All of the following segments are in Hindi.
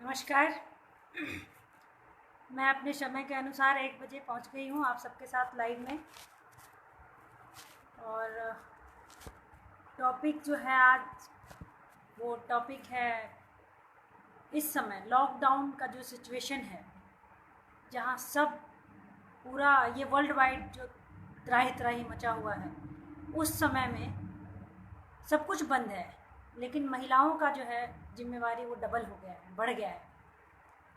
नमस्कार। मैं अपने समय के अनुसार 1 बजे पहुंच गई हूं आप सबके साथ लाइव में। और टॉपिक जो है आज, वो टॉपिक है इस समय लॉकडाउन का जो सिचुएशन है, जहां सब पूरा ये वर्ल्ड वाइड जो त्राही त्राही मचा हुआ है, उस समय में सब कुछ बंद है, लेकिन महिलाओं का जो है जिम्मेवारी वो डबल हो गया है, बढ़ गया है।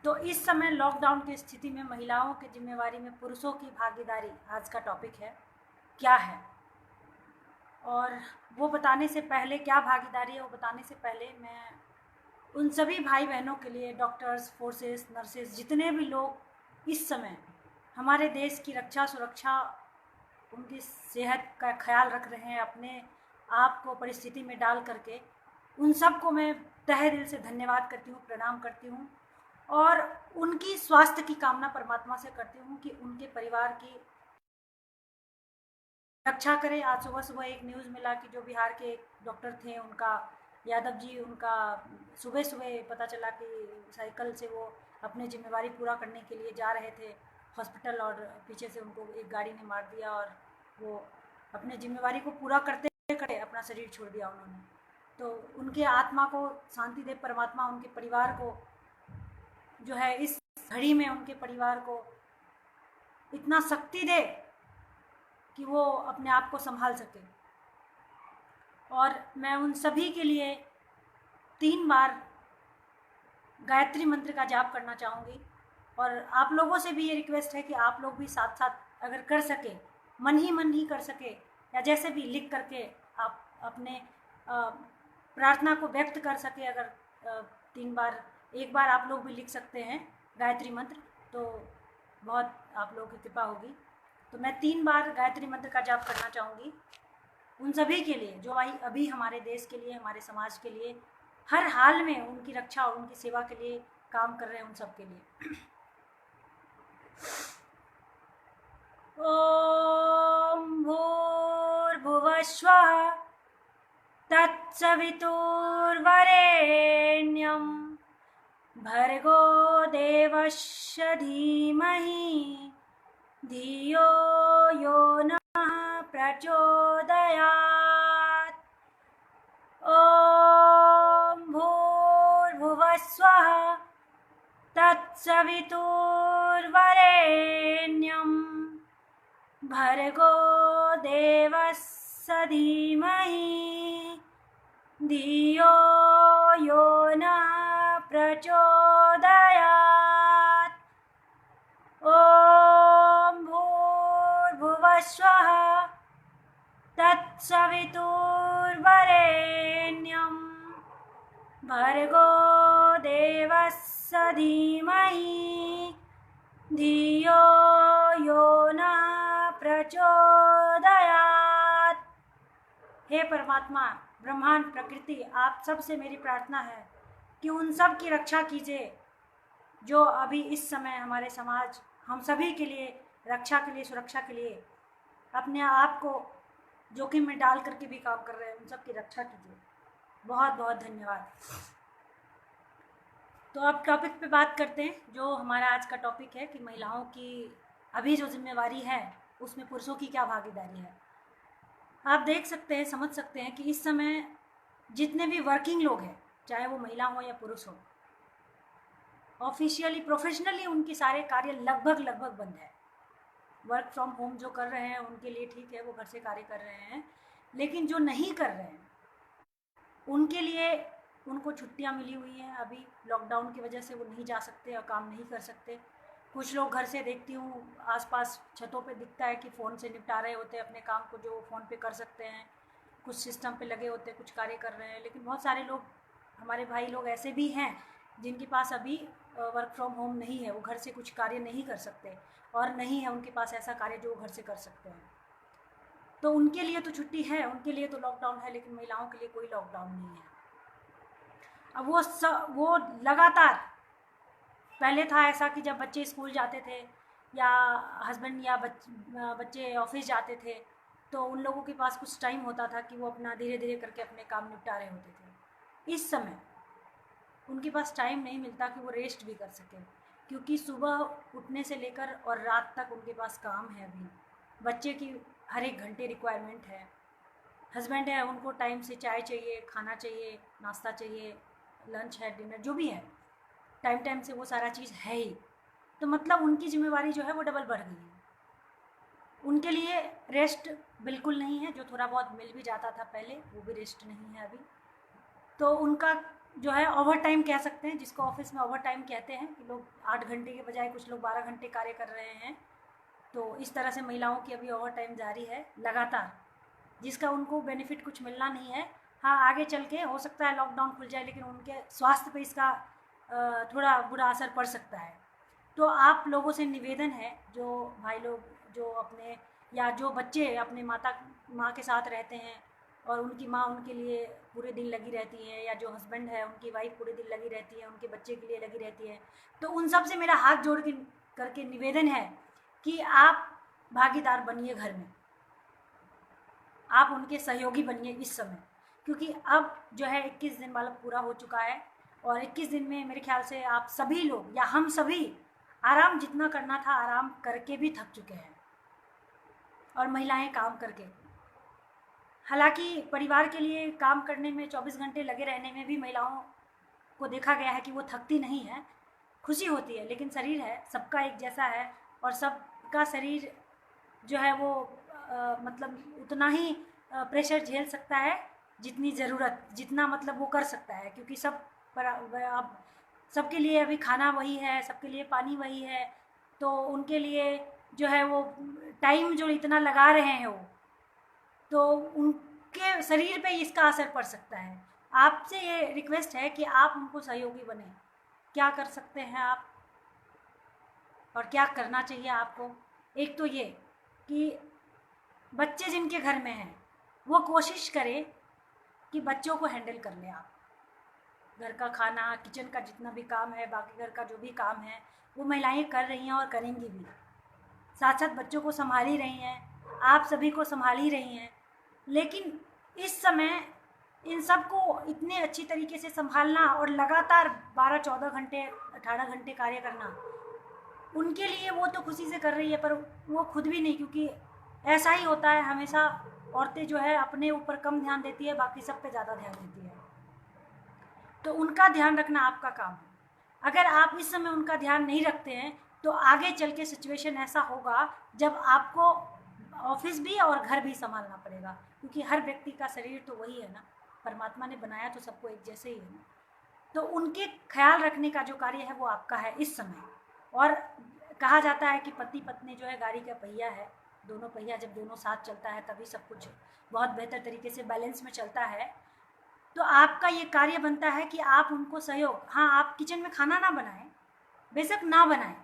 तो इस समय लॉकडाउन की स्थिति में महिलाओं की जिम्मेवारी में पुरुषों की भागीदारी आज का टॉपिक है, क्या है। और वो बताने से पहले, क्या भागीदारी है वो बताने से पहले, मैं उन सभी भाई बहनों के लिए, डॉक्टर्स, फोर्सेस, नर्सेस, जितने भी लोग इस समय हमारे देश की रक्षा सुरक्षा, उनकी सेहत का ख्याल रख रहे हैं, अपने आप को परिस्थिति में डाल करके, उन सब को मैं तहे दिल से धन्यवाद करती हूँ, प्रणाम करती हूँ और उनकी स्वास्थ्य की कामना परमात्मा से करती हूँ कि उनके परिवार की रक्षा करें। आज सुबह सुबह एक न्यूज़ मिला कि जो बिहार के एक डॉक्टर थे, उनका यादव जी, उनका सुबह सुबह पता चला कि साइकिल से वो अपनी जिम्मेवारी पूरा करने के लिए जा रहे थे हॉस्पिटल, और पीछे से उनको एक गाड़ी ने मार दिया और वो अपने जिम्मेवारी को पूरा करते करते अपना शरीर छोड़ दिया उन्होंने। तो उनके आत्मा को शांति दे परमात्मा, उनके परिवार को जो है इस घड़ी में उनके परिवार को इतना शक्ति दे कि वो अपने आप को संभाल सके। और मैं उन सभी के लिए 3 बार गायत्री मंत्र का जाप करना चाहूँगी। और आप लोगों से भी ये रिक्वेस्ट है कि आप लोग भी साथ साथ अगर कर सके, मन ही कर सके, या जैसे भी लिख करके आप अपने प्रार्थना को व्यक्त कर सके। अगर 3 बार, 1 बार आप लोग भी लिख सकते हैं गायत्री मंत्र, तो बहुत आप लोगों की कृपा होगी। तो मैं 3 बार गायत्री मंत्र का जाप करना चाहूँगी उन सभी के लिए जो अभी हमारे देश के लिए, हमारे समाज के लिए हर हाल में उनकी रक्षा और उनकी सेवा के लिए काम कर रहे हैं, उन सब के लिए। ओम भूर्भुवः स्वः तत्सवितुर्वरेण्यं भर्गो देवस्य धीमहि धियो यो नः प्रचोदयात्। ॐ भूर्भुवः स्वः तत्सवितुर्वरेण्यं भर्गो देवस्य धीमहि धियो यो नः प्रचोदयात्। ॐ भूर्भुवः स्वः तत्सवितुर्वरेण्यं भर्गो देवस्य धीमहि धियो यो नः प्रचोदयात्। हे परमात्मा, ब्रह्मांड, प्रकृति, आप सब से मेरी प्रार्थना है कि उन सब की रक्षा कीजिए जो अभी इस समय हमारे समाज, हम सभी के लिए रक्षा के लिए, सुरक्षा के लिए अपने आप को जोखिम में डाल करके भी काम कर रहे हैं, उन सब की रक्षा कीजिए। बहुत बहुत धन्यवाद। तो अब टॉपिक पे बात करते हैं। जो हमारा आज का टॉपिक है कि महिलाओं की अभी जो जिम्मेवारी है, उसमें पुरुषों की क्या भागीदारी है। आप देख सकते हैं, समझ सकते हैं कि इस समय जितने भी वर्किंग लोग हैं, चाहे वो महिला हो या पुरुष हो, ऑफिशियली, प्रोफेशनली उनके सारे कार्य लगभग बंद है। वर्क फ्रॉम होम जो कर रहे हैं उनके लिए ठीक है, वो घर से कार्य कर रहे हैं, लेकिन जो नहीं कर रहे हैं उनके लिए, उनको छुट्टियां मिली हुई हैं। अभी लॉकडाउन की वजह से वो नहीं जा सकते और काम नहीं कर सकते। कुछ लोग घर से, देखती हूँ आसपास छतों पे दिखता है कि फ़ोन से निपटा रहे होते हैं अपने काम को, जो फ़ोन पे कर सकते हैं। कुछ सिस्टम पे लगे होते हैं, कुछ कार्य कर रहे हैं। लेकिन बहुत सारे लोग, हमारे भाई लोग ऐसे भी हैं जिनके पास अभी वर्क फ्रॉम होम नहीं है, वो घर से कुछ कार्य नहीं कर सकते, और नहीं है उनके पास ऐसा कार्य जो वो घर से कर सकते हैं। तो उनके लिए तो छुट्टी है, उनके लिए तो लॉकडाउन है, लेकिन महिलाओं के लिए कोई लॉकडाउन नहीं है। अब वो लगातार, पहले था ऐसा कि जब बच्चे स्कूल जाते थे या हस्बैंड या बच्चे ऑफिस जाते थे, तो उन लोगों के पास कुछ टाइम होता था कि वो अपना धीरे धीरे करके अपने काम निपटा रहे होते थे। इस समय उनके पास टाइम नहीं मिलता कि वो रेस्ट भी कर सकें, क्योंकि सुबह उठने से लेकर और रात तक उनके पास काम है। अभी बच्चे की हर एक घंटे रिक्वायरमेंट है। हस्बैंड है, उनको टाइम से चाय चाहिए, खाना चाहिए, नाश्ता चाहिए, लंच है, डिनर जो भी है, टाइम टाइम से वो सारा चीज़ है ही। तो मतलब उनकी ज़िम्मेवारी जो है वो डबल बढ़ गई है। उनके लिए रेस्ट बिल्कुल नहीं है, जो थोड़ा बहुत मिल भी जाता था पहले वो भी रेस्ट नहीं है अभी। तो उनका जो है ओवर टाइम कह सकते हैं, जिसको ऑफिस में ओवर टाइम कहते हैं, कि लोग 8 घंटे के बजाय कुछ लोग 12 घंटे कार्य कर रहे हैं। तो इस तरह से महिलाओं की अभी ओवर टाइम जारी है लगातार, जिसका उनको बेनिफिट कुछ मिलना नहीं है। हाँ, आगे चल के हो सकता है लॉकडाउन खुल जाए, लेकिन उनके स्वास्थ्य पे इसका थोड़ा बुरा असर पड़ सकता है। तो आप लोगों से निवेदन है, जो भाई लोग जो अपने या जो बच्चे अपने माँ के साथ रहते हैं और उनकी माँ उनके लिए पूरे दिन लगी रहती है, या जो हस्बैंड है उनकी वाइफ पूरे दिन लगी रहती है, उनके बच्चे के लिए लगी रहती है, तो उन सब से मेरा हाथ जोड़ के करके निवेदन है कि आप भागीदार बनिए घर में, आप उनके सहयोगी बनिए इस समय। क्योंकि अब जो है 21 दिन वाला पूरा हो चुका है, और 21 दिन में मेरे ख्याल से आप सभी लोग या हम सभी आराम जितना करना था आराम करके भी थक चुके हैं, और महिलाएं काम करके। हालांकि परिवार के लिए काम करने में 24 घंटे लगे रहने में भी महिलाओं को देखा गया है कि वो थकती नहीं है, खुशी होती है, लेकिन शरीर है सबका एक जैसा है, और सबका शरीर जो है वो मतलब उतना ही प्रेशर झेल सकता है जितनी ज़रूरत, जितना मतलब वो कर सकता है। क्योंकि सब पर अब सबके लिए अभी खाना वही है, सबके लिए पानी वही है, तो उनके लिए जो है वो टाइम जो इतना लगा रहे हैं वो, तो उनके शरीर पे इसका असर पड़ सकता है। आपसे ये रिक्वेस्ट है कि आप उनको सहयोगी बने। क्या कर सकते हैं आप और क्या करना चाहिए आपको? एक तो ये कि बच्चे जिनके घर में हैं वो कोशिश करें कि बच्चों को हैंडल कर लें आप। घर का खाना, किचन का जितना भी काम है, बाकी घर का जो भी काम है वो महिलाएं कर रही हैं और करेंगी भी। साथ साथ बच्चों को संभाल ही रही हैं, आप सभी को संभाल ही रही हैं। लेकिन इस समय इन सब को इतने अच्छी तरीके से संभालना और लगातार 12-14 घंटे 18 घंटे कार्य करना, उनके लिए वो तो खुशी से कर रही है, पर वो खुद भी नहीं। क्योंकि ऐसा ही होता है हमेशा, औरतें जो है अपने ऊपर कम ध्यान देती है, बाकी सब पे ज़्यादा ध्यान देती है। तो उनका ध्यान रखना आपका काम है। अगर आप इस समय उनका ध्यान नहीं रखते हैं तो आगे चल के सिचुएशन ऐसा होगा जब आपको ऑफिस भी और घर भी संभालना पड़ेगा। क्योंकि हर व्यक्ति का शरीर तो वही है ना, परमात्मा ने बनाया तो सबको एक जैसे ही है ना। तो उनके ख्याल रखने का जो कार्य है वो आपका है इस समय। और कहा जाता है कि पति पत्नी जो है गाड़ी का पहिया है, दोनों पहिया जब दोनों साथ चलता है तभी सब कुछ बहुत बेहतर तरीके से बैलेंस में चलता है। तो आपका ये कार्य बनता है कि आप उनको सहयोग, हाँ, आप किचन में खाना ना बनाएं, बेशक ना बनाएं,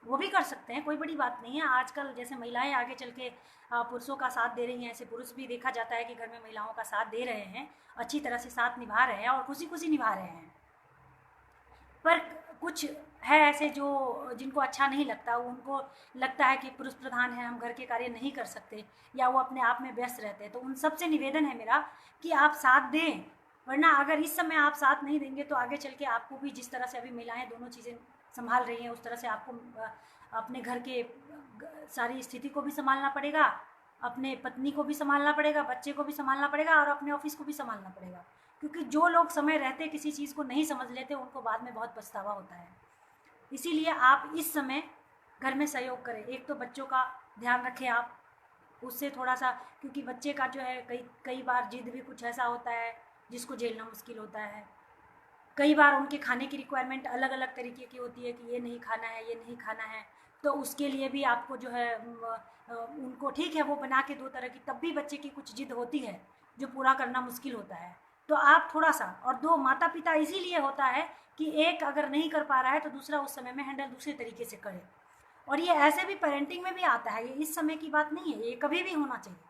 वो भी कर सकते हैं, कोई बड़ी बात नहीं है। आजकल जैसे महिलाएं आगे चल के पुरुषों का साथ दे रही हैं, ऐसे पुरुष भी देखा जाता है कि घर में महिलाओं का साथ दे रहे हैं, अच्छी तरह से साथ निभा रहे हैं और खुशी खुशी निभा रहे हैं। पर कुछ है ऐसे जो जिनको अच्छा नहीं लगता, उनको लगता है कि पुरुष प्रधान है, हम घर के कार्य नहीं कर सकते, या वो अपने आप में व्यस्त रहते हैं। तो उन सबसे निवेदन है मेरा कि आप साथ दें, वरना अगर इस समय आप साथ नहीं देंगे तो आगे चल के आपको भी, जिस तरह से अभी महिलाएं दोनों चीज़ें संभाल रही हैं, उस तरह से आपको अपने घर के सारी स्थिति को भी संभालना पड़ेगा, अपने पत्नी को भी संभालना पड़ेगा, बच्चे को भी संभालना पड़ेगा और अपने ऑफिस को भी संभालना पड़ेगा। क्योंकि जो लोग समय रहते किसी चीज़ को नहीं समझ लेते उनको बाद में बहुत पछतावा होता है। इसीलिए आप इस समय घर में सहयोग करें। एक तो बच्चों का ध्यान रखें आप, उससे थोड़ा सा, क्योंकि बच्चे का जो है कई बार जिद भी कुछ ऐसा होता है जिसको झेलना मुश्किल होता है। कई बार उनके खाने की रिक्वायरमेंट अलग अलग तरीके की होती है कि ये नहीं खाना है, ये नहीं खाना है। तो उसके लिए भी आपको जो है उनको, ठीक है वो बना के दो तरह की, तब भी बच्चे की कुछ जिद होती है जो पूरा करना मुश्किल होता है। तो आप थोड़ा सा, और दो माता पिता इसीलिए होता है कि एक अगर नहीं कर पा रहा है तो दूसरा उस समय में हैंडल दूसरे तरीके से करे। और ये ऐसे भी पेरेंटिंग में भी आता है, ये इस समय की बात नहीं है, ये कभी भी होना चाहिए।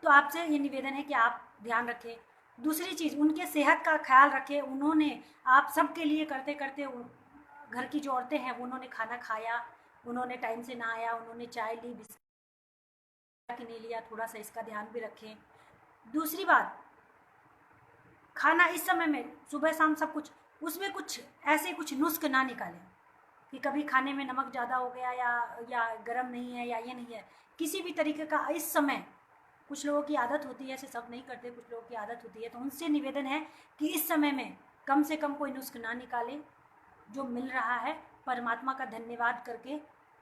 तो आपसे ये निवेदन है कि आप ध्यान रखें। दूसरी चीज़, उनके सेहत का ख्याल रखें। उन्होंने आप सबके लिए करते करते, घर की जो औरतें हैं उन्होंने खाना खाया, उन्होंने टाइम से नहाया, उन्होंने चाय ली, बिस्किट कि नहीं लिया, थोड़ा सा इसका ध्यान भी रखें। दूसरी बात, खाना इस समय में सुबह शाम सब कुछ, उसमें कुछ ऐसे कुछ नुस्ख ना निकालें कि कभी खाने में नमक ज़्यादा हो गया या गर्म नहीं है या ये नहीं है, किसी भी तरीके का इस समय। कुछ लोगों की आदत होती है, ऐसे सब नहीं करते, कुछ लोगों की आदत होती है, तो उनसे निवेदन है कि इस समय में कम से कम कोई नुस्ख ना निकालें, जो मिल रहा है परमात्मा का धन्यवाद करके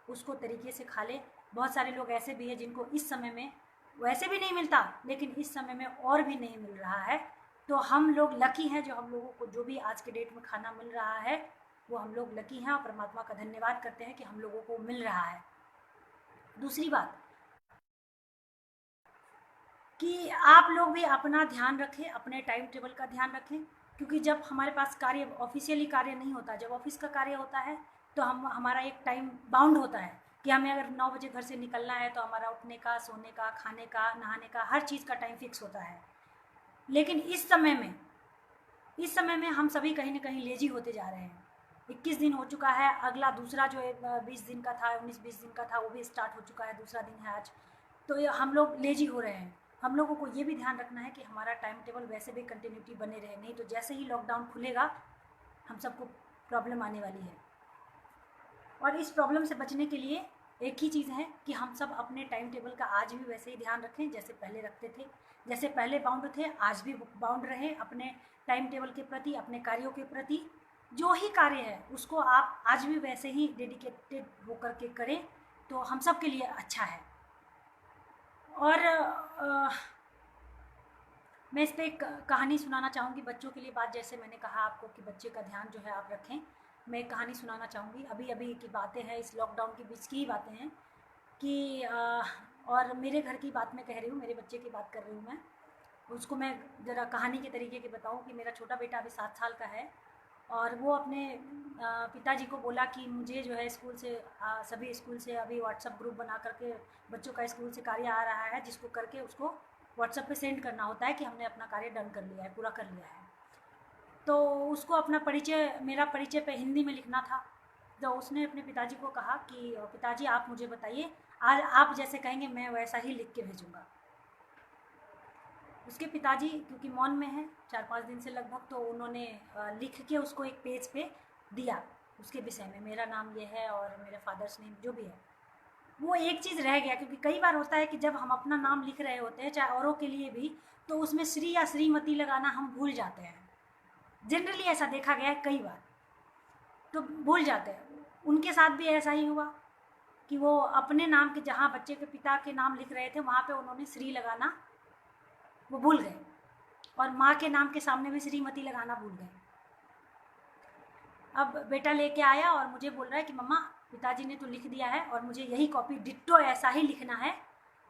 उसको तरीके से खा ले। बहुत सारे लोग ऐसे भी हैं जिनको इस समय में वैसे भी नहीं मिलता, लेकिन इस समय में और भी नहीं मिल रहा है। तो हम लोग लकी हैं, जो हम लोगों को जो भी आज के डेट में खाना मिल रहा है वो हम लोग लकी हैं, और परमात्मा का धन्यवाद करते हैं कि हम लोगों को मिल रहा है। दूसरी बात कि आप लोग भी अपना ध्यान रखें, अपने टाइम टेबल का ध्यान रखें, क्योंकि जब हमारे पास कार्य ऑफिशियली कार्य नहीं होता, जब ऑफिस का कार्य होता है तो हमारा एक टाइम बाउंड होता है कि हमें अगर 9 बजे घर से निकलना है तो हमारा उठने का, सोने का, खाने का, नहाने का, हर चीज़ का टाइम फिक्स होता है। लेकिन इस समय में हम सभी कहीं ना कहीं लेजी होते जा रहे हैं। 21 दिन हो चुका है, अगला दूसरा जो 20 दिन का था, 19-20 दिन का था, वो भी स्टार्ट हो चुका है, दूसरा दिन है आज। तो ये हम लोग लेजी हो रहे हैं। हम लोगों को ये भी ध्यान रखना है कि हमारा टाइम टेबल वैसे भी कंटिन्यूटी बने रहे, नहीं तो जैसे ही लॉकडाउन खुलेगा हम सबको प्रॉब्लम आने वाली है। और इस प्रॉब्लम से बचने के लिए एक ही चीज़ है कि हम सब अपने टाइम टेबल का आज भी वैसे ही ध्यान रखें जैसे पहले रखते थे। जैसे पहले बाउंड थे, आज भी बाउंड रहें अपने टाइम टेबल के प्रति, अपने कार्यों के प्रति। जो ही कार्य है उसको आप आज भी वैसे ही डेडिकेटेड होकर के करें, तो हम सब के लिए अच्छा है। और मैं इस पर एक कहानी सुनाना चाहूँगी बच्चों के लिए। बात जैसे मैंने कहा आपको कि बच्चे का ध्यान जो है आप रखें, मैं एक कहानी सुनाना चाहूँगी। अभी की बातें हैं, इस लॉकडाउन के बीच की ही बातें हैं कि और मेरे घर की बात मैं कह रही हूँ, मेरे बच्चे की बात कर रही हूँ मैं। उसको मैं ज़रा कहानी के तरीके की बताऊँ कि मेरा छोटा बेटा अभी 7 साल का है, और वो अपने पिताजी को बोला कि मुझे जो है स्कूल से सभी स्कूल से अभी व्हाट्सएप ग्रुप बना करके बच्चों का स्कूल से कार्य आ रहा है, जिसको करके उसको व्हाट्सएप पे सेंड करना होता है कि हमने अपना कार्य डन कर लिया है, पूरा कर लिया है। तो उसको अपना परिचय, मेरा परिचय पे हिंदी में लिखना था। तो उसने अपने पिताजी को कहा कि पिताजी आप मुझे बताइए, आज आप जैसे कहेंगे मैं वैसा ही लिख के भेजूँगा। उसके पिताजी क्योंकि मौन में है 4-5 दिन से लगभग, तो उन्होंने लिख के उसको एक पेज पे दिया उसके विषय में, मेरा नाम ये है और मेरे फादर्स नेम जो भी है। वो एक चीज़ रह गया, क्योंकि कई बार होता है कि जब हम अपना नाम लिख रहे होते हैं, चाहे औरों के लिए भी, तो उसमें श्री या श्रीमती लगाना हम भूल जाते हैं। जनरली ऐसा देखा गया है कई बार, तो भूल जाते हैं। उनके साथ भी ऐसा ही हुआ कि वो अपने नाम के, जहाँ बच्चे के पिता के नाम लिख रहे थे वहाँ पे उन्होंने श्री लगाना वो भूल गए, और माँ के नाम के सामने भी श्रीमती लगाना भूल गए। अब बेटा लेके आया और मुझे बोल रहा है कि मम्मा पिताजी ने तो लिख दिया है और मुझे यही कॉपी डिट्टो ऐसा ही लिखना है।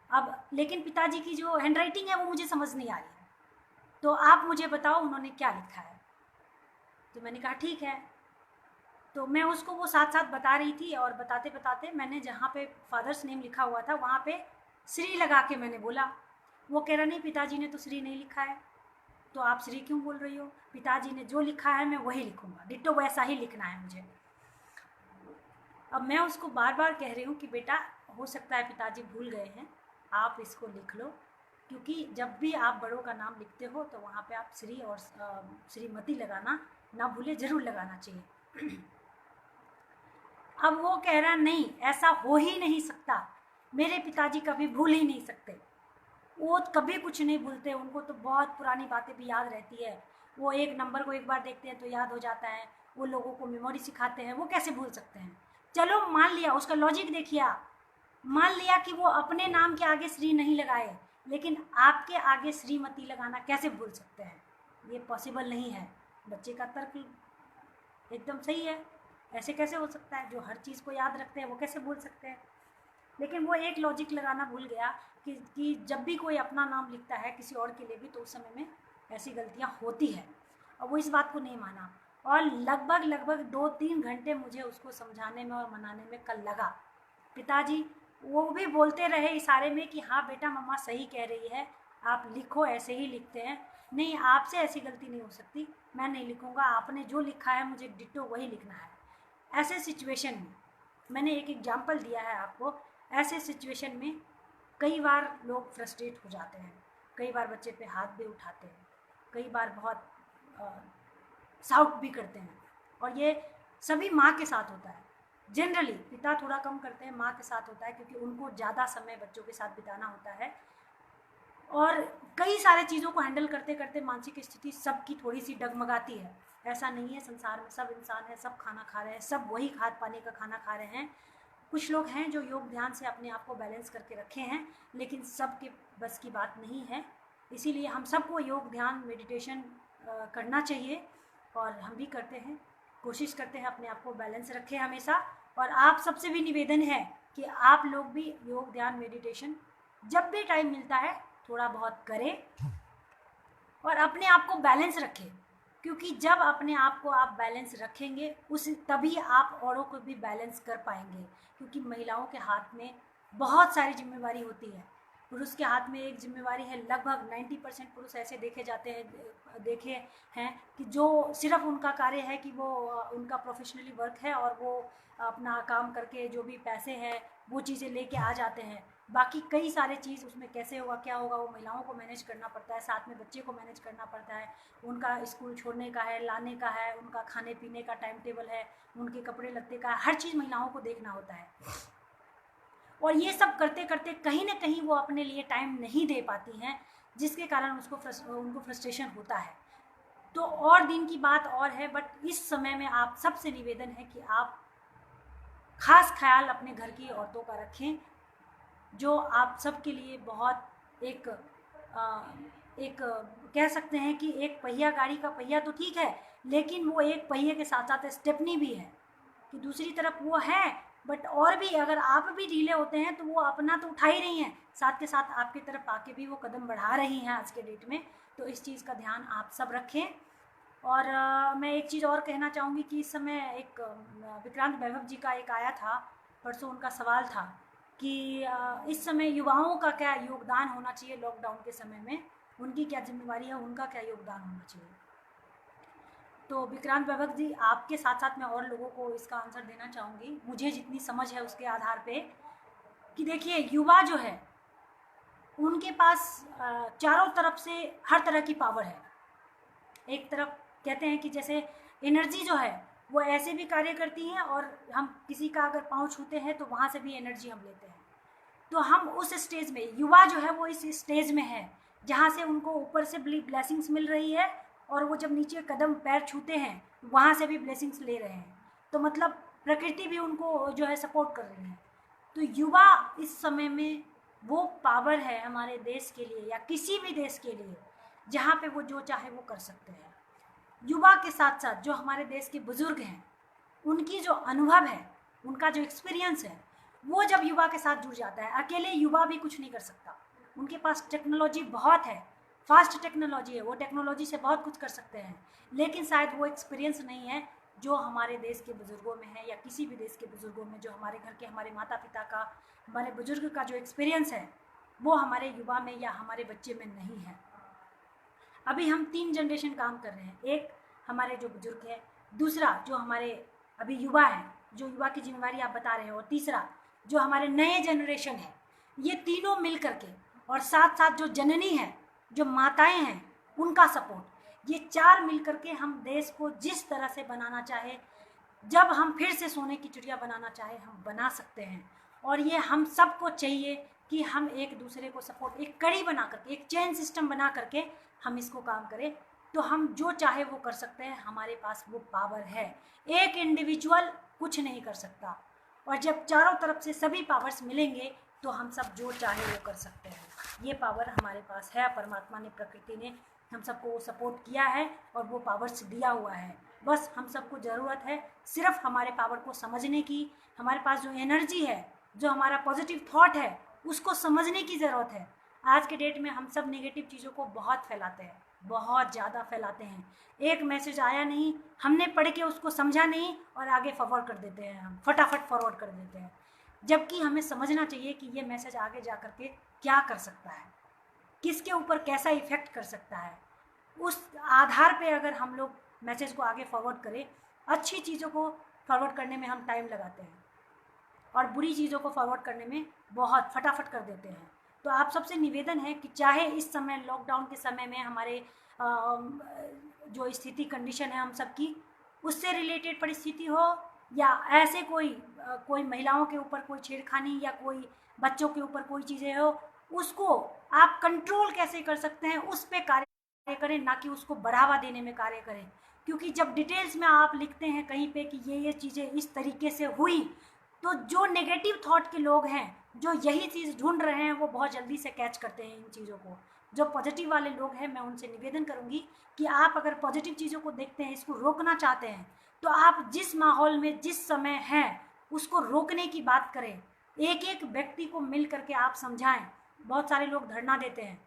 अब लेकिन पिताजी की जो हैंडराइटिंग है वो मुझे समझ नहीं आ रही है, तो आप मुझे बताओ उन्होंने क्या लिखा है। तो मैंने कहा ठीक है। तो मैं उसको वो साथ साथ बता रही थी, और बताते बताते मैंने जहाँ पे फादर्स नेम लिखा हुआ था वहाँ पे श्री लगा के मैंने बोला। वो कह रहा नहीं पिताजी ने तो श्री नहीं लिखा है, तो आप श्री क्यों बोल रही हो? पिताजी ने जो लिखा है मैं वही लिखूँगा, डिट्टो वैसा ही लिखना है मुझे। अब मैं उसको बार बार कह रही हूँ कि बेटा हो सकता है पिताजी भूल गए हैं, आप इसको लिख लो, क्योंकि जब भी आप बड़ों का नाम लिखते हो तो वहाँ पे आप श्री और श्रीमती लगाना ना भूले, ज़रूर लगाना चाहिए। अब वो कह रहा नहीं, ऐसा हो ही नहीं सकता, मेरे पिताजी कभी भूल ही नहीं सकते, वो कभी कुछ नहीं भूलते, उनको तो बहुत पुरानी बातें भी याद रहती है। वो एक नंबर को एक बार देखते हैं तो याद हो जाता है, वो लोगों को मेमोरी सिखाते हैं, वो कैसे भूल सकते हैं? चलो मान लिया, उसका लॉजिक देखिए आप, मान लिया कि वो अपने नाम के आगे श्री नहीं लगाए, लेकिन आपके आगे श्रीमती लगाना कैसे भूल सकते हैं? ये पॉसिबल नहीं है। बच्चे का तर्क एकदम सही है, ऐसे कैसे हो सकता है? जो हर चीज़ को याद रखते हैं वो कैसे भूल सकते हैं? लेकिन वो एक लॉजिक लगाना भूल गया कि जब भी कोई अपना नाम लिखता है किसी और के लिए भी, तो उस समय में ऐसी गलतियाँ होती है, और वो इस बात को नहीं माना। और लगभग 2-3 घंटे मुझे उसको समझाने में और मनाने में कल लगा। पिताजी वो भी बोलते रहे इशारे में कि हाँ बेटा मम्मा सही कह रही है, आप लिखो, ऐसे ही लिखते हैं, नहीं आपसे ऐसी गलती नहीं हो सकती, मैं नहीं लिखूँगा, आपने जो लिखा है मुझे डिट्टो वही लिखना है। ऐसे सिचुएशन में मैंने एक एग्जाम्पल दिया है आपको, ऐसे सिचुएशन में कई बार लोग फ्रस्ट्रेट हो जाते हैं, कई बार बच्चे पे हाथ भी उठाते हैं, कई बार बहुत साउट भी करते हैं, और ये सभी माँ के साथ होता है। जनरली पिता थोड़ा कम करते हैं, माँ के साथ होता है, क्योंकि उनको ज़्यादा समय बच्चों के साथ बिताना होता है। और कई सारे चीज़ों को हैंडल करते करते मानसिक स्थिति सबकी थोड़ी सी डगमगाती है। ऐसा नहीं है, संसार में सब इंसान है, सब खाना खा रहे हैं, सब वही खाद पानी का खाना खा रहे हैं। कुछ लोग हैं जो योग ध्यान से अपने आप को बैलेंस करके रखे हैं, लेकिन सबके बस की बात नहीं है। इसीलिए हम सबको योग ध्यान मेडिटेशन करना चाहिए, और हम भी करते हैं, कोशिश करते हैं अपने आप को बैलेंस रखें हमेशा। और आप सबसे भी निवेदन है कि आप लोग भी योग ध्यान मेडिटेशन जब भी टाइम मिलता है थोड़ा बहुत करें और अपने आप को बैलेंस रखें, क्योंकि जब अपने आप को आप बैलेंस रखेंगे उस तभी आप औरों को भी बैलेंस कर पाएंगे। क्योंकि महिलाओं के हाथ में बहुत सारी जिम्मेवारी होती है, पुरुष के हाथ में एक जिम्मेवारी है। लगभग 90% पुरुष ऐसे देखे हैं कि जो सिर्फ उनका कार्य है कि वो उनका प्रोफेशनली वर्क है और वो अपना काम करके जो भी पैसे हैं वो चीज़ें लेके आ जाते हैं। बाकी कई सारे चीज़ उसमें कैसे होगा क्या होगा वो महिलाओं को मैनेज करना पड़ता है, साथ में बच्चे को मैनेज करना पड़ता है, उनका स्कूल छोड़ने का है, लाने का है, उनका खाने पीने का टाइम टेबल है, उनके कपड़े लत्ते का, हर चीज़ महिलाओं को देखना होता है। और ये सब करते करते कहीं ना कहीं वो अपने लिए टाइम नहीं दे पाती हैं, जिसके कारण उनको फ्रस्ट्रेशन होता है। तो और दिन की बात और है, बट इस समय में आप सबसे निवेदन है कि आप खास ख्याल अपने घर की औरतों का रखें, जो आप सबके लिए बहुत एक कह सकते हैं कि एक पहिया गाड़ी का पहिया तो ठीक है, लेकिन वो एक पहिए के साथ साथ स्टेपनी भी है कि दूसरी तरफ वो है, बट और भी अगर आप भी ढीले होते हैं तो वो अपना तो उठा ही रही हैं, साथ के साथ आपकी तरफ आके भी वो कदम बढ़ा रही हैं आज के डेट में। तो इस चीज़ का ध्यान आप सब रखें। और मैं एक चीज़ और कहना चाहूँगी कि इस समय एक विक्रांत वैभव जी का एक आया था, परसों उनका सवाल था कि इस समय युवाओं का क्या योगदान होना चाहिए लॉकडाउन के समय में, उनकी क्या जिम्मेवारी है, उनका क्या योगदान होना चाहिए। तो विक्रांत वैभव जी, आपके साथ साथ मैं और लोगों को इसका आंसर देना चाहूँगी, मुझे जितनी समझ है उसके आधार पे, कि देखिए युवा जो है उनके पास चारों तरफ से हर तरह की पावर है। एक तरफ कहते हैं कि जैसे एनर्जी जो है वो ऐसे भी कार्य करती है, और हम किसी का अगर पाँव छूते हैं तो वहाँ से भी एनर्जी हम लेते हैं। तो हम उस स्टेज में, युवा जो है वो इस स्टेज में है जहाँ से उनको ऊपर से ब्लेसिंग्स मिल रही है, और वो जब नीचे कदम पैर छूते हैं वहाँ से भी ब्लेसिंग्स ले रहे हैं। तो मतलब प्रकृति भी उनको जो है सपोर्ट कर रही है। तो युवा इस समय में वो पावर है हमारे देश के लिए या किसी भी देश के लिए, जहाँ पे वो जो चाहे वो कर सकते हैं। युवा के साथ साथ जो हमारे देश के बुजुर्ग हैं, उनकी जो अनुभव है, उनका जो एक्सपीरियंस है, वो जब युवा के साथ जुड़ जाता है, अकेले युवा भी कुछ नहीं कर सकता। उनके पास टेक्नोलॉजी बहुत है, फास्ट टेक्नोलॉजी है, वो टेक्नोलॉजी से बहुत कुछ कर सकते हैं, लेकिन शायद वो एक्सपीरियंस नहीं है जो हमारे देश के बुज़ुर्गों में है, या किसी भी देश के बुज़ुर्गों में, जो हमारे घर के हमारे माता पिता का, हमारे बुजुर्ग का जो एक्सपीरियंस है वो हमारे युवा में या हमारे बच्चे में नहीं है। अभी हम 3 जनरेशन काम कर रहे हैं, एक हमारे जो बुजुर्ग है, दूसरा जो हमारे अभी युवा है, जो युवा की जिम्मेवारी आप बता रहे हो, और तीसरा जो हमारे नए जनरेशन है। ये तीनों मिल करके, और साथ साथ जो जननी है, जो माताएं हैं, उनका सपोर्ट, ये 4 मिल करके हम देश को जिस तरह से बनाना चाहे, जब हम फिर से सोने की चिड़िया बनाना चाहे, हम बना सकते हैं। और ये हम सबको चाहिए कि हम एक दूसरे को सपोर्ट, एक कड़ी बना करके, एक चेन सिस्टम बना करके हम इसको काम करें, तो हम जो चाहे वो कर सकते हैं। हमारे पास वो पावर है, एक इंडिविजुअल कुछ नहीं कर सकता, और जब चारों तरफ से सभी पावर्स मिलेंगे तो हम सब जो चाहे वो कर सकते हैं। ये पावर हमारे पास है, परमात्मा ने, प्रकृति ने हम सबको सपोर्ट किया है और वो पावर्स दिया हुआ है। बस हम सबको ज़रूरत है सिर्फ हमारे पावर को समझने की, हमारे पास जो एनर्जी है, जो हमारा पॉजिटिव थॉट है, उसको समझने की ज़रूरत है। आज के डेट में हम सब नेगेटिव चीज़ों को बहुत फैलाते हैं, बहुत ज़्यादा फैलाते हैं। एक मैसेज आया नहीं, हमने पढ़ के उसको समझा नहीं, और आगे फॉरवर्ड कर देते हैं, हम फटाफट फॉरवर्ड कर देते हैं। जबकि हमें समझना चाहिए कि ये मैसेज आगे जा कर के क्या कर सकता है, किसके ऊपर कैसा इफ़ेक्ट कर सकता है। उस आधार पे अगर हम लोग मैसेज को आगे फॉरवर्ड करें, अच्छी चीज़ों को फॉरवर्ड करने में हम टाइम लगाते हैं, और बुरी चीज़ों को फॉरवर्ड करने में बहुत फटाफट कर देते हैं। तो आप सबसे निवेदन है कि चाहे इस समय लॉकडाउन के समय में हमारे जो स्थिति कंडीशन है हम सबकी, उससे रिलेटेड परिस्थिति हो, या ऐसे कोई महिलाओं के ऊपर कोई छेड़खानी या कोई बच्चों के ऊपर कोई चीज़ें हो, उसको आप कंट्रोल कैसे कर सकते हैं उस पे कार्य करें, ना कि उसको बढ़ावा देने में कार्य करें। क्योंकि जब डिटेल्स में आप लिखते हैं कहीं पे कि ये चीज़ें इस तरीके से हुई, तो जो नेगेटिव थॉट के लोग हैं, जो यही चीज़ ढूंढ रहे हैं, वो बहुत जल्दी से कैच करते हैं इन चीज़ों को। जो पॉजिटिव वाले लोग हैं, मैं उनसे निवेदन करूंगी कि आप अगर पॉजिटिव चीज़ों को देखते हैं, इसको रोकना चाहते हैं, तो आप जिस माहौल में जिस समय हैं उसको रोकने की बात करें। एक एक व्यक्ति को मिल करके आप समझाएं। बहुत सारे लोग धरना देते हैं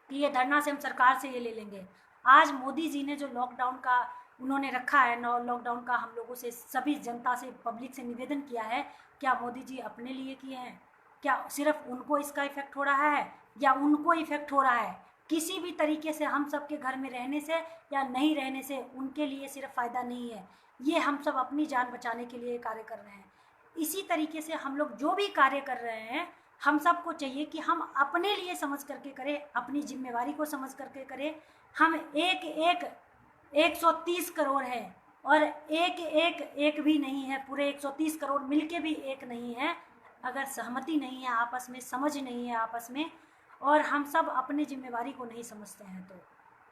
कि ये धरना से हम सरकार से ये ले लेंगे। आज मोदी जी ने जो लॉकडाउन का उन्होंने रखा है, लॉकडाउन का हम लोगों से, सभी जनता से, पब्लिक से निवेदन किया है, क्या मोदी जी अपने लिए किए हैं? क्या सिर्फ उनको इसका इफेक्ट हो रहा है या उनको इफेक्ट हो रहा है? किसी भी तरीके से हम सबके घर में रहने से या नहीं रहने से उनके लिए सिर्फ फ़ायदा नहीं है। ये हम सब अपनी जान बचाने के लिए कार्य कर रहे हैं। इसी तरीके से हम लोग जो भी कार्य कर रहे हैं, हम सबको चाहिए कि हम अपने लिए समझ करके करें, अपनी जिम्मेवारी को समझ करके करें। हम एक एक 130 करोड़ है, और एक भी नहीं है, पूरे 130 करोड़ मिलके भी एक नहीं है। अगर सहमति नहीं है आपस में, समझ नहीं है आपस में, और हम सब अपनी जिम्मेवारी को नहीं समझते हैं, तो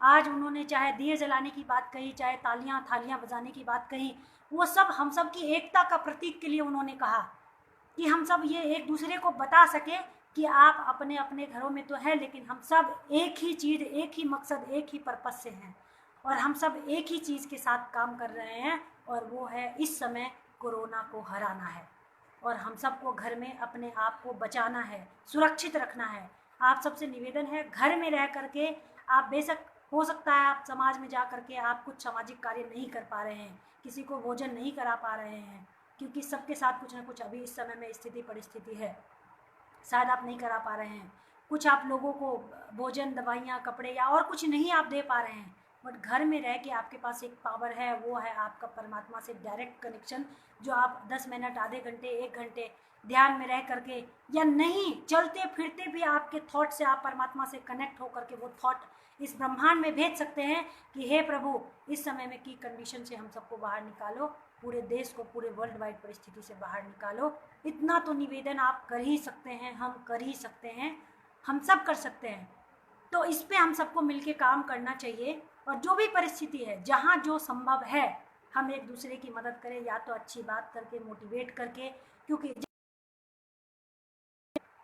आज उन्होंने चाहे दिए जलाने की बात कही, चाहे तालियां थालियां बजाने की बात कही, वो सब हम सब की एकता का प्रतीक के लिए उन्होंने कहा कि हम सब ये एक दूसरे को बता सके कि आप अपने अपने घरों में तो हैं, लेकिन हम सब एक ही चीज़, एक ही मकसद, एक ही पर्पस से हैं, और हम सब एक ही चीज़ के साथ काम कर रहे हैं, और वो है इस समय कोरोना को हराना है। और हम सबको घर में अपने आप को बचाना है, सुरक्षित रखना है। आप सबसे निवेदन है, घर में रह करके आप, बेशक हो सकता है आप समाज में जा करके आप कुछ सामाजिक कार्य नहीं कर पा रहे हैं, किसी को भोजन नहीं करा पा रहे हैं, क्योंकि सबके साथ कुछ ना कुछ अभी इस समय में स्थिति परिस्थिति है, शायद आप नहीं करा पा रहे हैं। कुछ आप लोगों को भोजन, दवाइयाँ, कपड़े या और कुछ नहीं आप दे पा रहे हैं, बट घर में रह के आपके पास एक पावर है, वो है आपका परमात्मा से डायरेक्ट कनेक्शन, जो आप 10 मिनट, आधे घंटे, 1 घंटे ध्यान में रह करके, या नहीं चलते फिरते भी आपके थॉट से आप परमात्मा से कनेक्ट होकर के वो थॉट इस ब्रह्मांड में भेज सकते हैं कि हे प्रभु, इस समय में की कंडीशन से हम सबको बाहर निकालो, पूरे देश को, पूरे वर्ल्ड वाइड परिस्थिति से बाहर निकालो। इतना तो निवेदन आप कर ही सकते हैं, हम कर ही सकते हैं, हम सब कर सकते हैं। तो इस पे हम सबको मिलके काम करना चाहिए, और जो भी परिस्थिति है, जहाँ जो संभव है, हम एक दूसरे की मदद करें, या तो अच्छी बात करके, मोटिवेट करके, क्योंकि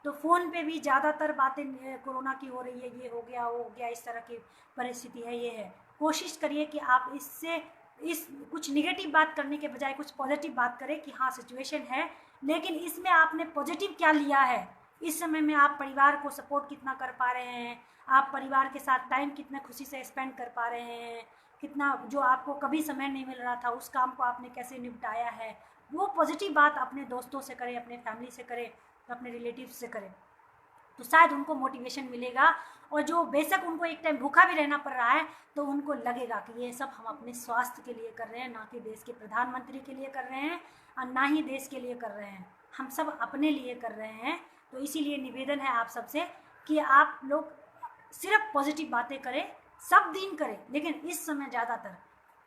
तो फ़ोन पे भी ज़्यादातर बातें कोरोना की हो रही है, ये हो गया, वो हो गया, इस तरह की परिस्थिति है, ये है। कोशिश करिए कि आप इससे कुछ निगेटिव बात करने के बजाय कुछ पॉजिटिव बात करें कि हाँ सिचुएशन है, लेकिन इसमें आपने पॉजिटिव क्या लिया है, इस समय में आप परिवार को सपोर्ट कितना कर पा रहे हैं, आप परिवार के साथ टाइम कितना खुशी से स्पेंड कर पा रहे हैं, कितना जो आपको कभी समय नहीं मिल रहा था उस काम को आपने कैसे निपटाया है, वो पॉजिटिव बात अपने दोस्तों से करें, अपने फैमिली से करें, अपने रिलेटिव से करें, तो शायद उनको मोटिवेशन मिलेगा। और जो बेशक उनको एक टाइम भूखा भी रहना पड़ रहा है, तो उनको लगेगा कि ये सब हम अपने स्वास्थ्य के लिए कर रहे हैं, ना कि देश के प्रधानमंत्री के लिए कर रहे हैं, और ना ही देश के लिए कर रहे हैं, हम सब अपने लिए कर रहे हैं। तो इसीलिए निवेदन है आप सबसे कि आप लोग सिर्फ पॉजिटिव बातें करें, सब दिन करें, लेकिन इस समय ज़्यादातर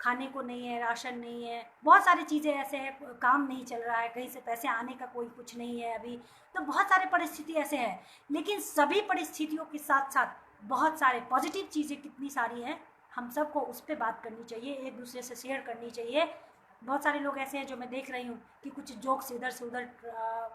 खाने को नहीं है, राशन नहीं है, बहुत सारी चीज़ें ऐसे हैं, काम नहीं चल रहा है, कहीं से पैसे आने का कोई कुछ नहीं है अभी, तो बहुत सारे परिस्थिति ऐसे हैं। लेकिन सभी परिस्थितियों के साथ साथ बहुत सारे पॉजिटिव चीज़ें कितनी सारी हैं, हम सबको उस पर बात करनी चाहिए, एक दूसरे से शेयर करनी चाहिए। बहुत सारे लोग ऐसे हैं जो मैं देख रही हूँ कि कुछ जोक्स इधर से उधर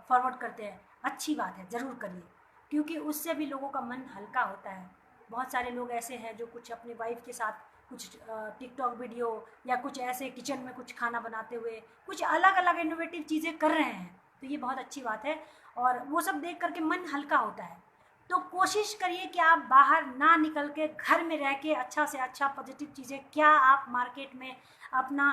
फॉरवर्ड करते हैं, अच्छी बात है, ज़रूर करिए, क्योंकि उससे भी लोगों का मन हल्का होता है। बहुत सारे लोग ऐसे हैं जो कुछ अपनी वाइफ के साथ कुछ टिकटॉक वीडियो या कुछ ऐसे किचन में कुछ खाना बनाते हुए कुछ अलग अलग इनोवेटिव चीज़ें कर रहे हैं, तो ये बहुत अच्छी बात है, और वो सब देख करके मन हल्का होता है। तो कोशिश करिए कि आप बाहर ना निकल के, घर में रह के अच्छा से अच्छा पॉजिटिव चीज़ें, क्या आप मार्केट में अपना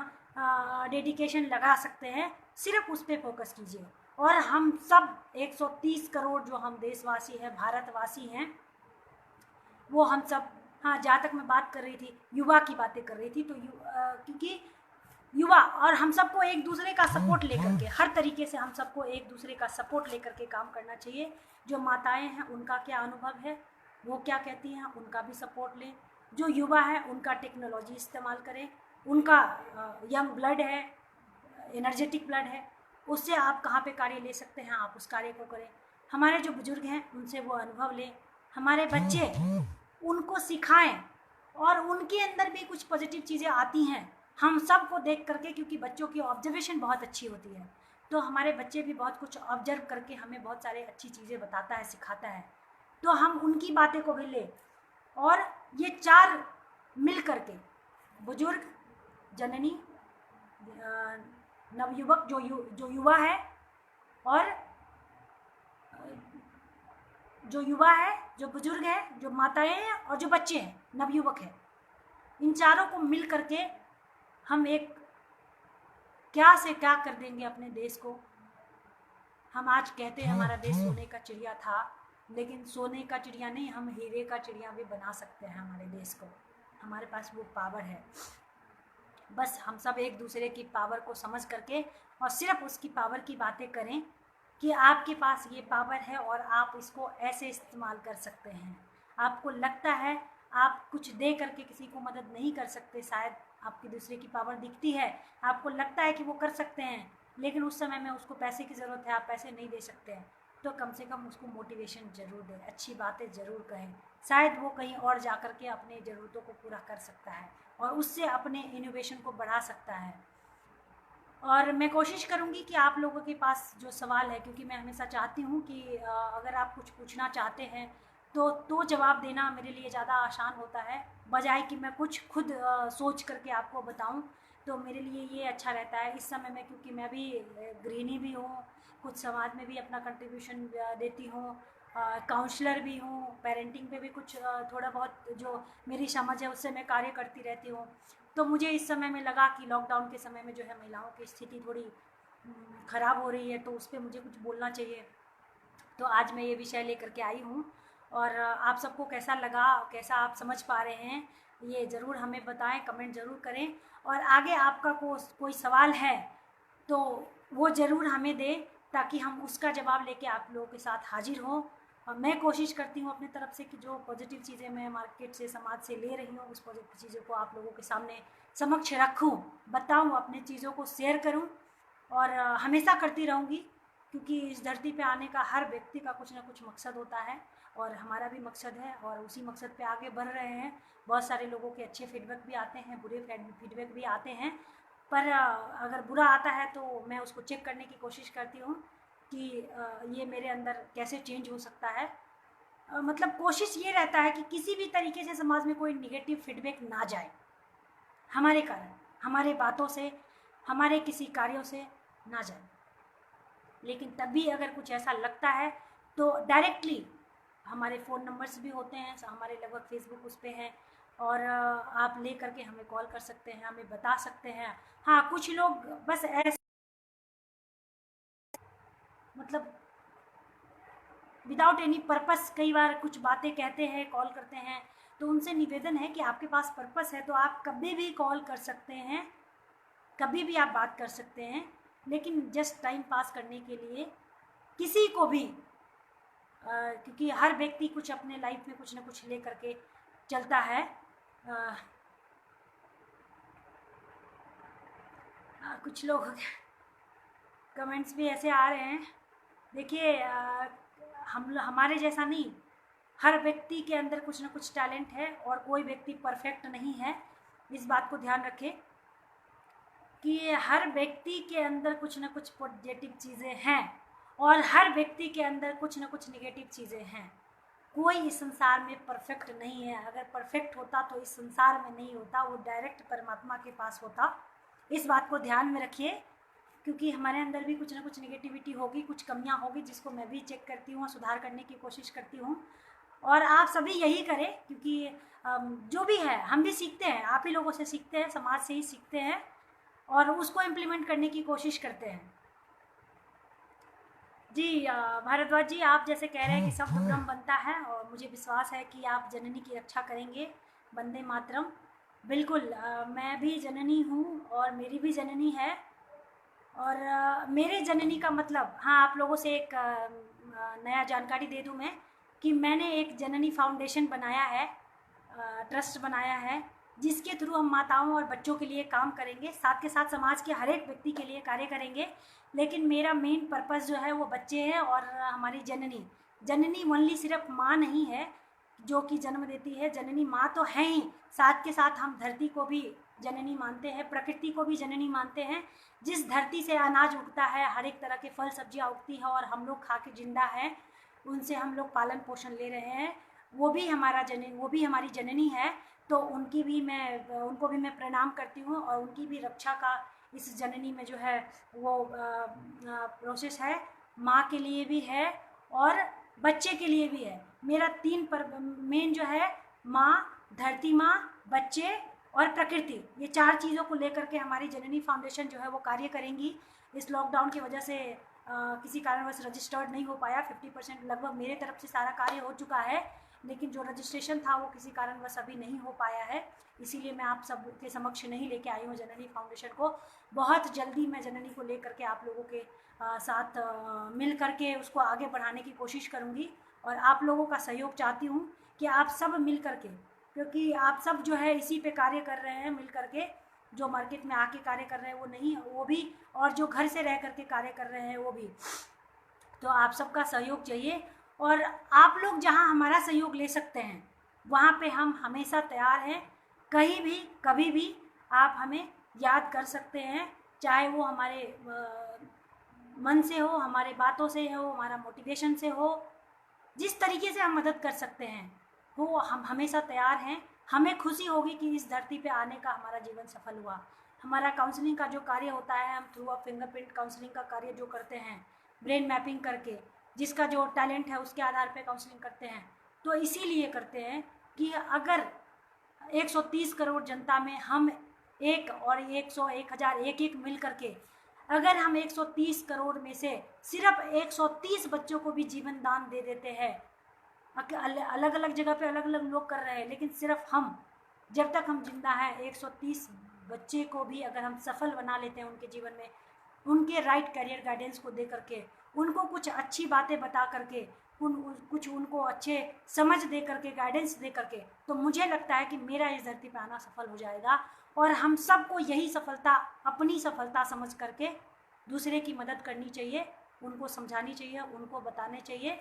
डेडिकेशन लगा सकते हैं, सिर्फ उस पर फोकस कीजिए। और हम सब 130 करोड़ जो हम देशवासी हैं, भारतवासी हैं, वो हम सब, हाँ जहाँ तक मैं बात कर रही थी, युवा की बातें कर रही थी, तो क्योंकि युवा और हम सबको एक दूसरे का सपोर्ट लेकर के, हर तरीके से हम सबको एक दूसरे का सपोर्ट लेकर के काम करना चाहिए। जो माताएं हैं उनका क्या अनुभव है, वो क्या कहती हैं, उनका भी सपोर्ट लें। जो युवा है उनका टेक्नोलॉजी इस्तेमाल करें, उनका यंग ब्लड है, एनर्जेटिक ब्लड है, उससे आप कहाँ पे कार्य ले सकते हैं आप उस कार्य को करें। हमारे जो बुजुर्ग हैं उनसे वो अनुभव लें, हमारे बच्चे उनको सिखाएं, और उनके अंदर भी कुछ पॉजिटिव चीज़ें आती हैं हम सबको देख करके, क्योंकि बच्चों की ऑब्जर्वेशन बहुत अच्छी होती है। तो हमारे बच्चे भी बहुत कुछ ऑब्जर्व करके हमें बहुत सारे अच्छी चीज़ें बताता है, सिखाता है, तो हम उनकी बातें को भी लें। और ये चार मिल करके, बुजुर्ग, जननी, नवयुवक जो युवा है, और जो युवा है, जो बुजुर्ग है, जो माताएं हैं, और जो बच्चे हैं, नवयुवक है, इन चारों को मिल करके हम एक क्या से क्या कर देंगे अपने देश को। हम आज कहते हैं हमारा देश सोने का चिड़िया था, लेकिन सोने का चिड़िया नहीं, हम हीरे का चिड़िया भी बना सकते हैं हमारे देश को। हमारे पास वो पावर है। बस हम सब एक दूसरे की पावर को समझ करके और सिर्फ उसकी पावर की बातें करें कि आपके पास ये पावर है और आप इसको ऐसे इस्तेमाल कर सकते हैं। आपको लगता है आप कुछ दे करके किसी को मदद नहीं कर सकते, शायद आपकी दूसरे की पावर दिखती है, आपको लगता है कि वो कर सकते हैं, लेकिन उस समय में उसको पैसे की ज़रूरत है, आप पैसे नहीं दे सकते हैं, तो कम से कम उसको मोटिवेशन ज़रूर दें, अच्छी बातें ज़रूर कहें। शायद वो कहीं और जा कर के अपने ज़रूरतों को पूरा कर सकता है और उससे अपने इनोवेशन को बढ़ा सकता है। और मैं कोशिश करूँगी कि आप लोगों के पास जो सवाल है, क्योंकि मैं हमेशा चाहती हूँ कि अगर आप कुछ पूछना चाहते हैं तो जवाब देना मेरे लिए ज़्यादा आसान होता है, बजाय कि मैं कुछ खुद सोच करके आपको बताऊँ, तो मेरे लिए ये अच्छा रहता है इस समय में, क्योंकि मैं भी गृहिणी भी हूँ, कुछ समाज में भी अपना कंट्रीब्यूशन देती हूँ, काउंसलर भी हूँ, पेरेंटिंग पे भी कुछ थोड़ा बहुत जो मेरी समझ है उससे मैं कार्य करती रहती हूँ। तो मुझे इस समय में लगा कि लॉकडाउन के समय में जो है महिलाओं की स्थिति थोड़ी ख़राब हो रही है, तो उस पर मुझे कुछ बोलना चाहिए, तो आज मैं ये विषय लेकर के आई हूँ। और आप सबको कैसा लगा, कैसा आप समझ पा रहे हैं, ये ज़रूर हमें बताएं, कमेंट ज़रूर करें, और आगे आपका कोई सवाल है तो वो ज़रूर हमें दें, ताकि हम उसका जवाब लेके आप लोगों के साथ हाजिर हों। और मैं कोशिश करती हूँ अपनी तरफ से कि जो पॉजिटिव चीज़ें मैं मार्केट से, समाज से ले रही हूँ, उस पॉजिटिव चीज़ों को आप लोगों के सामने समक्ष रखूँ, बताऊँ, अपनी चीज़ों को शेयर करूँ, और हमेशा करती रहूँगी, क्योंकि इस धरती पे आने का हर व्यक्ति का कुछ ना कुछ मकसद होता है, और हमारा भी मकसद है, और उसी मकसद पे आगे बढ़ रहे हैं। बहुत सारे लोगों के अच्छे फीडबैक भी आते हैं, बुरे फीडबैक भी आते हैं, पर अगर बुरा आता है तो मैं उसको चेक करने की कोशिश करती हूँ कि ये मेरे अंदर कैसे चेंज हो सकता है। मतलब कोशिश ये रहता है कि किसी भी तरीके से समाज में कोई निगेटिव फीडबैक ना जाए हमारे कारण, हमारे बातों से, हमारे किसी कार्यों से ना जाए। लेकिन तब भी अगर कुछ ऐसा लगता है तो डायरेक्टली हमारे फ़ोन नंबर्स भी होते हैं, हमारे लगभग फेसबुक उस पर हैं, और आप ले करके हमें कॉल कर सकते हैं, हमें बता सकते हैं। हाँ, कुछ लोग बस ऐसे मतलब विदाउट एनी पर्पस कई बार कुछ बातें कहते हैं, कॉल करते हैं, तो उनसे निवेदन है कि आपके पास पर्पस है तो आप कभी भी कॉल कर सकते हैं, कभी भी आप बात कर सकते हैं, लेकिन जस्ट टाइम पास करने के लिए किसी को भी, क्योंकि हर व्यक्ति कुछ अपने लाइफ में कुछ ना कुछ ले करके चलता है। कुछ लोग कमेंट्स भी ऐसे आ रहे हैं, देखिए हमारे जैसा नहीं, हर व्यक्ति के अंदर कुछ ना कुछ टैलेंट है, और कोई व्यक्ति परफेक्ट नहीं है। इस बात को ध्यान रखें कि हर व्यक्ति के अंदर कुछ ना कुछ पॉजिटिव चीज़ें हैं, और हर व्यक्ति के अंदर कुछ ना कुछ नेगेटिव चीज़ें हैं। कोई इस संसार में परफेक्ट नहीं है, अगर परफेक्ट होता तो इस संसार में नहीं होता, वो डायरेक्ट परमात्मा के पास होता। इस बात को ध्यान में रखिए, क्योंकि हमारे अंदर भी कुछ ना कुछ नेगेटिविटी होगी, कुछ कमियां होगी, जिसको मैं भी चेक करती हूँ और सुधार करने की कोशिश करती हूँ, और आप सभी यही करें, क्योंकि जो भी है हम भी सीखते हैं, आप ही लोगों से सीखते हैं, समाज से ही सीखते हैं, और उसको इम्प्लीमेंट करने की कोशिश करते हैं। जी भारद्वाज जी, आप जैसे कह रहे हैं कि शब्द ब्रह्म बनता है, और मुझे विश्वास है कि आप जननी की रक्षा करेंगे। वंदे मातरम। बिल्कुल, मैं भी जननी हूँ और मेरी भी जननी है, और मेरे जननी का मतलब, हाँ, आप लोगों से एक नया जानकारी दे दूँ मैं, कि मैंने एक जननी फाउंडेशन बनाया है, ट्रस्ट बनाया है, जिसके थ्रू हम माताओं और बच्चों के लिए काम करेंगे, साथ के साथ समाज के हर एक व्यक्ति के लिए कार्य करेंगे। लेकिन मेरा मेन पर्पस जो है वो बच्चे हैं और हमारी जननी। जननी ओनली सिर्फ माँ नहीं है जो कि जन्म देती है, जननी माँ तो है ही, साथ के साथ हम धरती को भी जननी मानते हैं, प्रकृति को भी जननी मानते हैं। जिस धरती से अनाज उगता है, हर एक तरह के फल सब्जियाँ उगती है और हम लोग खा के जिंदा हैं, उनसे हम लोग पालन पोषण ले रहे हैं, वो भी हमारी जननी है। तो उनको भी मैं प्रणाम करती हूँ और उनकी भी रक्षा का इस जननी में जो है वो प्रोसेस है, माँ के लिए भी है और बच्चे के लिए भी है। मेरा मेन जो है माँ, धरती माँ, बच्चे और प्रकृति, ये 4 चीज़ों को लेकर के हमारी जननी फाउंडेशन जो है वो कार्य करेंगी। इस लॉकडाउन की वजह से किसी कारणवश रजिस्टर्ड नहीं हो पाया, 50% लगभग मेरे तरफ से सारा कार्य हो चुका है, लेकिन जो रजिस्ट्रेशन था वो किसी कारणवश अभी नहीं हो पाया है। इसीलिए मैं आप सब के समक्ष नहीं लेके आई हूँ जननी फाउंडेशन को। बहुत जल्दी मैं जननी को लेकर के आप लोगों के साथ मिल करके उसको आगे बढ़ाने की कोशिश करूँगी और आप लोगों का सहयोग चाहती हूँ कि आप सब मिल करके, क्योंकि आप सब जो है इसी पे कार्य कर रहे हैं मिल करके, जो मार्केट में आके कार्य कर रहे हैं वो नहीं, वो भी, और जो घर से रह करके कार्य कर रहे हैं वो भी। तो आप सबका सहयोग चाहिए और आप लोग जहाँ हमारा सहयोग ले सकते हैं वहाँ पे हम हमेशा तैयार हैं। कहीं भी कभी भी आप हमें याद कर सकते हैं, चाहे वो हमारे मन से हो, हमारे बातों से हो, हमारा मोटिवेशन से हो, जिस तरीके से हम मदद कर सकते हैं वो हम हमेशा तैयार हैं। हमें खुशी होगी कि इस धरती पे आने का हमारा जीवन सफल हुआ। हमारा काउंसलिंग का जो कार्य होता है, हम थ्रू ऑफ फिंगरप्रिंट काउंसलिंग का कार्य जो करते हैं, ब्रेन मैपिंग करके, जिसका जो टैलेंट है उसके आधार पे काउंसलिंग करते हैं, तो इसीलिए करते हैं कि अगर 130 करोड़ जनता में हम एक और 100, 1000 एक मिल करके अगर हम 130 करोड़ में से सिर्फ 130 बच्चों को भी जीवन दान दे देते हैं, अलग अलग जगह पे अलग अलग लोग कर रहे हैं, लेकिन सिर्फ हम, जब तक हम जिंदा हैं, 130 बच्चे को भी अगर हम सफल बना लेते हैं उनके जीवन में, उनके राइट करियर गाइडेंस को दे करके, उनको कुछ अच्छी बातें बता करके, कुछ उनको अच्छे समझ दे करके, गाइडेंस दे करके, तो मुझे लगता है कि मेरा इस धरती पर आना सफल हो जाएगा। और हम सबको यही सफलता, अपनी सफलता समझ करके दूसरे की मदद करनी चाहिए, उनको समझानी चाहिए, उनको बताने चाहिए।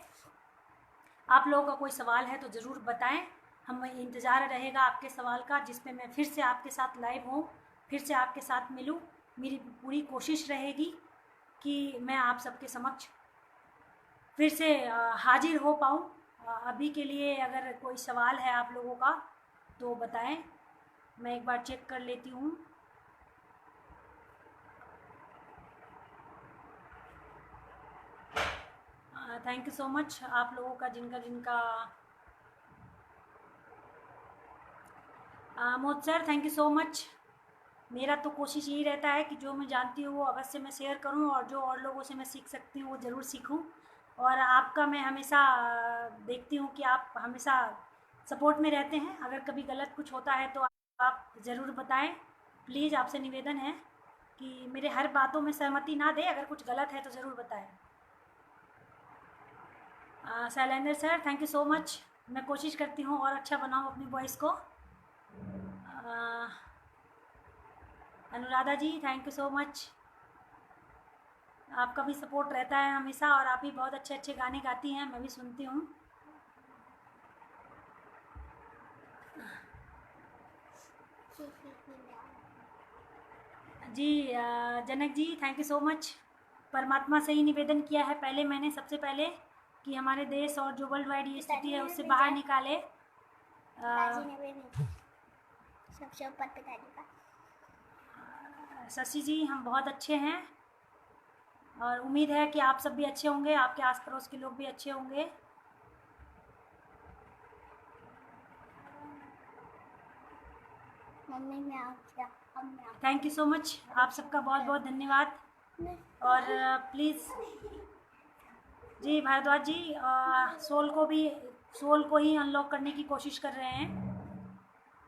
आप लोगों का कोई सवाल है तो ज़रूर बताएं, हमें इंतज़ार रहेगा आपके सवाल का, जिस पे मैं फिर से आपके साथ लाइव हूँ, फिर से आपके साथ मिलूँ। मेरी पूरी कोशिश रहेगी कि मैं आप सबके समक्ष फिर से हाजिर हो पाऊँ। अभी के लिए अगर कोई सवाल है आप लोगों का तो बताएं, मैं एक बार चेक कर लेती हूँ। थैंक यू सो मच आप लोगों का, जिनका मोद sir, thank you so much. मेरा तो कोशिश यही रहता है कि जो मैं जानती हूँ वो अवश्य मैं शेयर करूँ, और जो और लोगों से मैं सीख सकती हूँ वो ज़रूर सीखूँ। और आपका मैं हमेशा देखती हूँ कि आप हमेशा सपोर्ट में रहते हैं। अगर कभी गलत कुछ होता है तो आप ज़रूर बताएं, प्लीज़ आपसे निवेदन है कि मेरे हर बातों में सहमति ना दें, अगर कुछ गलत है तो ज़रूर बताएं। Shailendra sir, thank you so much. मैं कोशिश करती हूँ और अच्छा बनाऊँ अपनी वॉइस को। अनुराधा जी, थैंक यू सो मच। आपका भी सपोर्ट रहता है हमेशा, और आप भी बहुत अच्छे अच्छे गाने गाती हैं, मैं भी सुनती हूँ। जी Janak ji, thank you so much. परमात्मा से ही निवेदन किया है पहले मैंने, सबसे पहले, कि हमारे देश और जो वर्ल्ड वाइड ये स्थिति है उससे बाहर निकाले। शशि जी, हम बहुत अच्छे हैं और उम्मीद है कि आप सब भी अच्छे होंगे, आपके आस पड़ोस के लोग भी अच्छे होंगे। थैंक यू सो मच, आप सबका बहुत बहुत धन्यवाद। और प्लीज़ जी भारद्वाज जी, सोल को ही अनलॉक करने की कोशिश कर रहे हैं,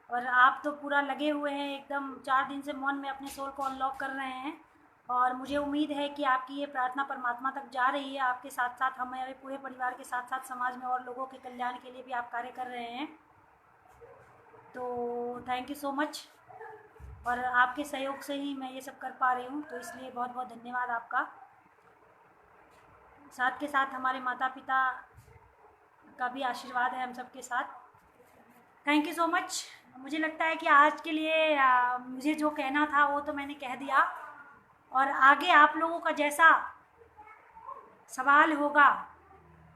और आप तो पूरा लगे हुए हैं एकदम, 4 दिन से मौन में अपने सोल को अनलॉक कर रहे हैं। और मुझे उम्मीद है कि आपकी ये प्रार्थना परमात्मा तक जा रही है। आपके साथ साथ हमारे पूरे परिवार के साथ साथ समाज में और लोगों के कल्याण के लिए भी आप कार्य कर रहे हैं। तो थैंक यू सो मच, और आपके सहयोग से ही मैं ये सब कर पा रही हूँ, तो इसलिए बहुत बहुत धन्यवाद आपका। साथ के साथ हमारे माता पिता का भी आशीर्वाद है हम सबके साथ। Thank you so much. मुझे लगता है कि आज के लिए मुझे जो कहना था वो तो मैंने कह दिया, और आगे आप लोगों का जैसा सवाल होगा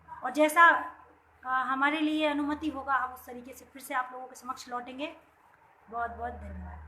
और जैसा हमारे लिए अनुमति होगा, हम उस तरीके से फिर से आप लोगों के समक्ष लौटेंगे। बहुत बहुत धन्यवाद।